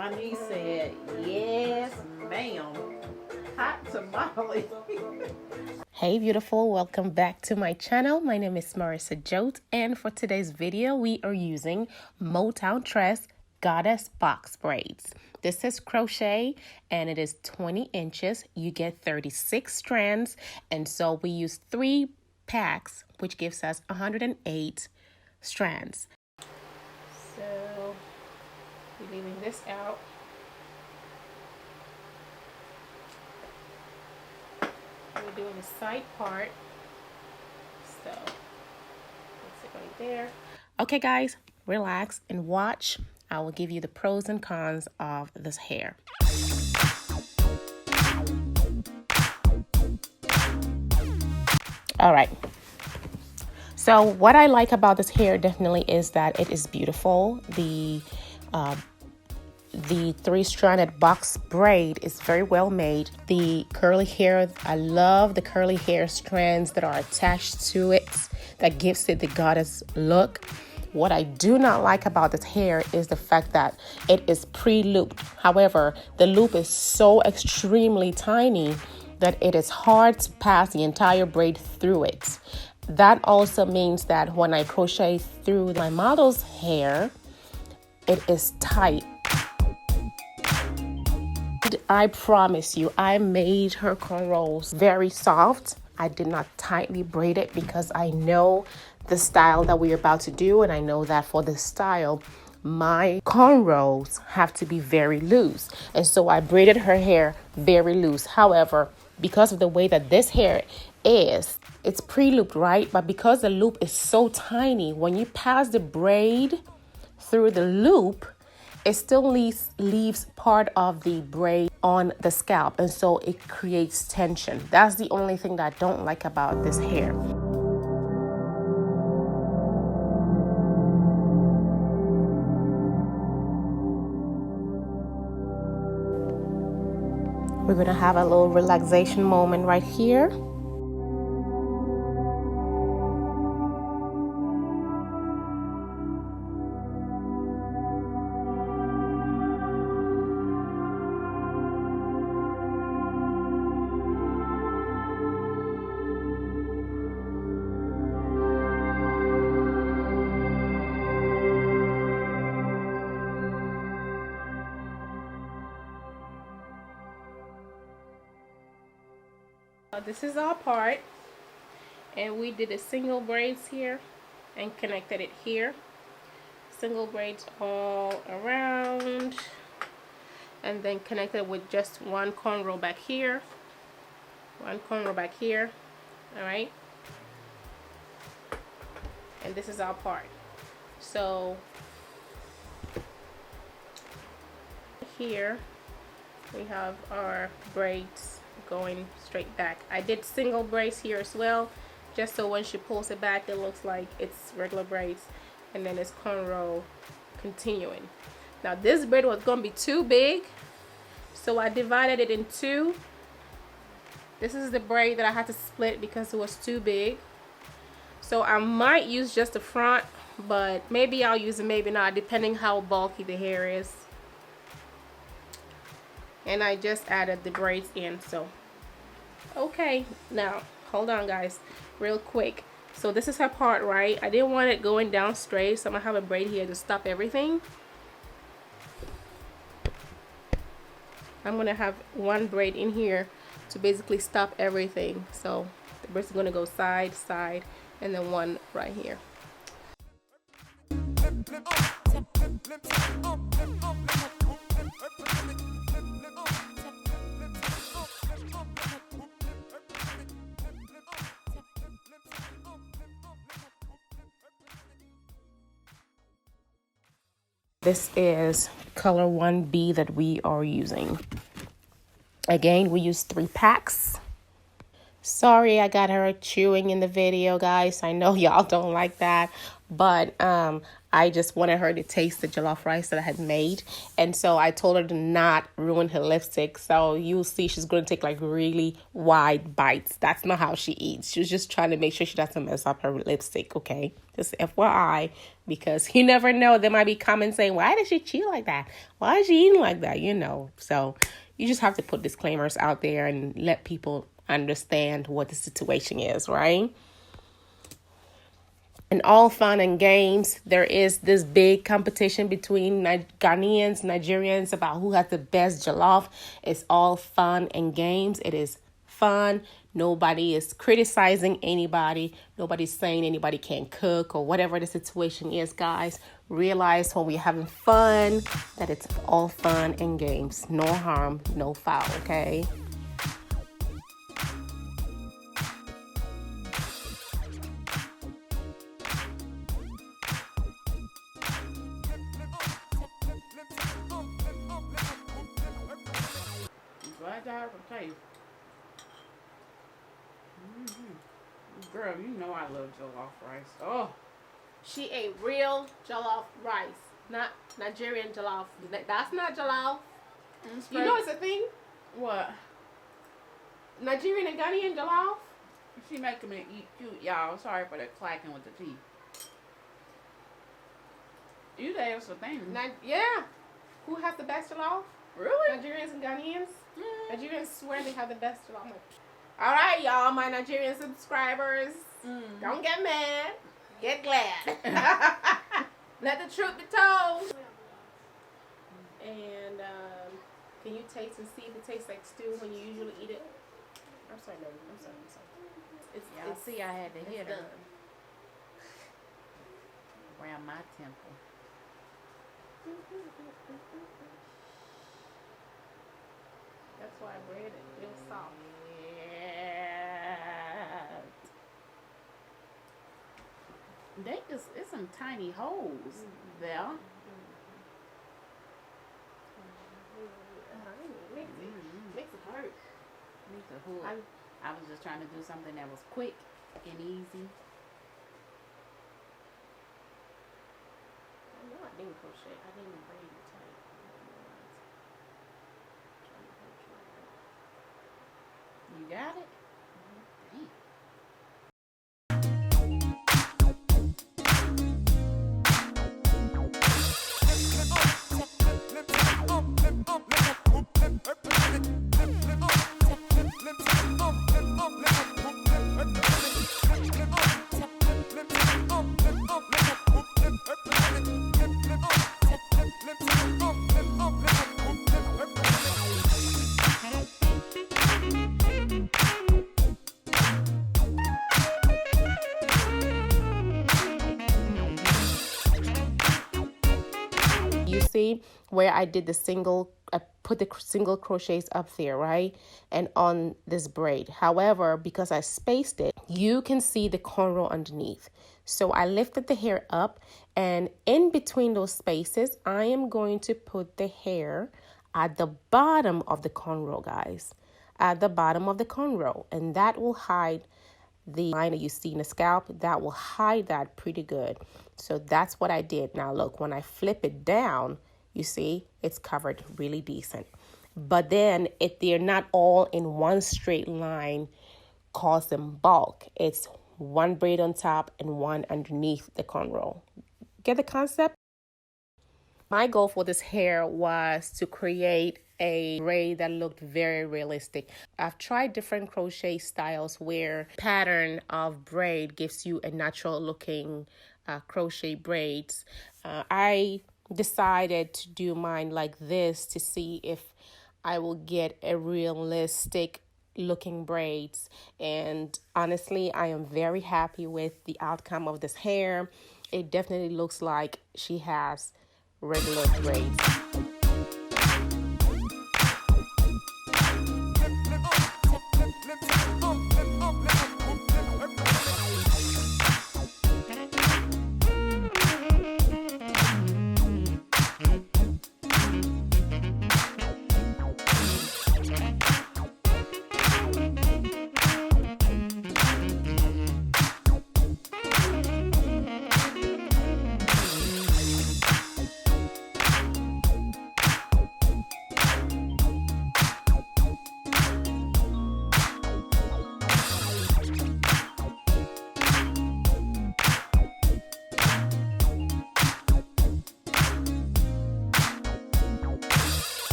My niece said, yes, ma'am. Hot tamale. Hey beautiful, welcome back to my channel. My name is Marissa Jote, and for today's video we are using Motown Tress Goddess box braids. This is crochet and it is 20 inches. You get 36 strands, and so we use 3 packs, which gives us 108 strands. So we're leaving this out. We're doing the side part, so that's it right there. Okay guys, relax and watch. I will give you the pros and cons of this hair. All right, so what I like about this hair definitely is that it is beautiful. The 3-stranded box braid is very well made. The curly hair, I love the curly hair strands that are attached to it. That gives it the goddess look. What I do not like about this hair is the fact that it is pre-looped. However, the loop is so extremely tiny that it is hard to pass the entire braid through it. That also means that when I crochet through my model's hair, it is tight. I promise you, I made her cornrows very soft. I did not tightly braid it because I know the style that we're about to do, and I know that for this style, my cornrows have to be very loose. And so I braided her hair very loose. However, because of the way that this hair is, it's pre-looped, right? But because the loop is so tiny, when you pass the braid through the loop, it still leaves part of the braid on the scalp, and so it creates tension. That's the only thing that I don't like about this hair. We're gonna have a little relaxation moment right here. This is our part, and we did a single braids here and connected it here. Single braids all around, and then connected with just one cornrow back here, one cornrow back here. All right, and this is our part. So here we have our braids going straight back. I did single braids here as well, just so when she pulls it back it looks like it's regular braids, and then it's cornrow continuing. Now this braid was gonna be too big, so I divided it in two. This is the braid that I had to split because it was too big. So I might use just the front, but maybe I'll use it, maybe not, depending how bulky the hair is. And I just added the braids in. So okay, now hold on guys, real quick. So this is her part, right? I didn't want it going down straight, so I'm gonna have a braid here to stop everything. I'm gonna have one braid in here to basically stop everything. So the braids are gonna go side, side, and then one right here. This is color 1B that we are using. Again, we use 3 packs. Sorry, I got her chewing in the video, guys. I know y'all don't like that, but I just wanted her to taste the jollof rice that I had made. And so I told her to not ruin her lipstick. So you'll see she's going to take like really wide bites. That's not how she eats. She was just trying to make sure she doesn't mess up her lipstick, okay? Just FYI, because you never know. There might be comments saying, why did she chew like that? Why is she eating like that? You know, so you just have to put disclaimers out there and let people understand what the situation is, right? In all fun and games, there is this big competition between Ghanaians, Nigerians about who has the best jollof. It's all fun and games. It is fun. Nobody is criticizing anybody. Nobody's saying anybody can't cook or whatever the situation is, guys. Realize when we're having fun that it's all fun and games. No harm, no foul, okay? Glad to have a taste. Girl, you know I love jollof rice. Oh, She ate real jollof rice, not Nigerian jollof. That's not jollof. You know it's a thing? what? Nigerian and Ghanaian jollof? She making me eat cute, y'all. Sorry for the clacking with the teeth. You say it's a thing. Yeah. Who has the best jollof? Really? Nigerians and Ghanaians? Nigerians swear they have the best jollof. All right, y'all, my Nigerian subscribers. Don't get mad. Get glad. Let the truth be told. And can you taste and see if it tastes like stew when you usually eat it? I'm sorry. Y'all see I had to hit her done. around my temple. That's why I bread it real soft. Yeah. It's some tiny holes there. Makes it hurt. Makes it hood. I was just trying to do something that was quick and easy. I know I didn't crochet. I didn't braid it tight. You got it? Damn. You see where I did I put the single crochets up there, right? And on this braid. However, because I spaced it, you can see the cornrow underneath. So I lifted the hair up, and in between those spaces, I am going to put the hair at the bottom of the cornrow, guys. At the bottom of the cornrow. And that will hide the line that you see in the scalp. That will hide that pretty good. So that's what I did. Now look, when I flip it down, you see it's covered really decent. But then if they're not all in one straight line, cause them bulk. It's one braid on top and one underneath the cornrow. Get the concept? My goal for this hair was to create a braid that looked very realistic. I've tried different crochet styles where pattern of braid gives you a natural looking crochet braids. I decided to do mine like this to see if I will get a realistic looking braids. And honestly, I am very happy with the outcome of this hair. It definitely looks like she has regular braids.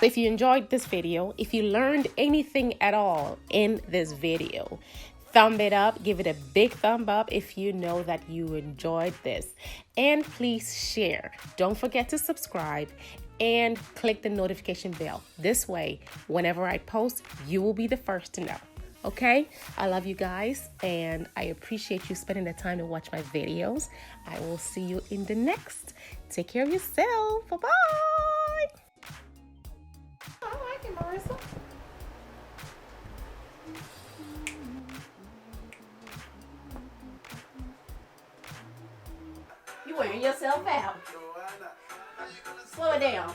If you enjoyed this video, if you learned anything at all in this video, thumb it up, give it a big thumb up if you know that you enjoyed this. And please share. Don't forget to subscribe and click the notification bell. This way, whenever I post, you will be the first to know. Okay? I love you guys and I appreciate you spending the time to watch my videos. I will see you in the next. Take care of yourself. Bye-bye. I like it, Marissa. You wearing yourself out. Slow it down.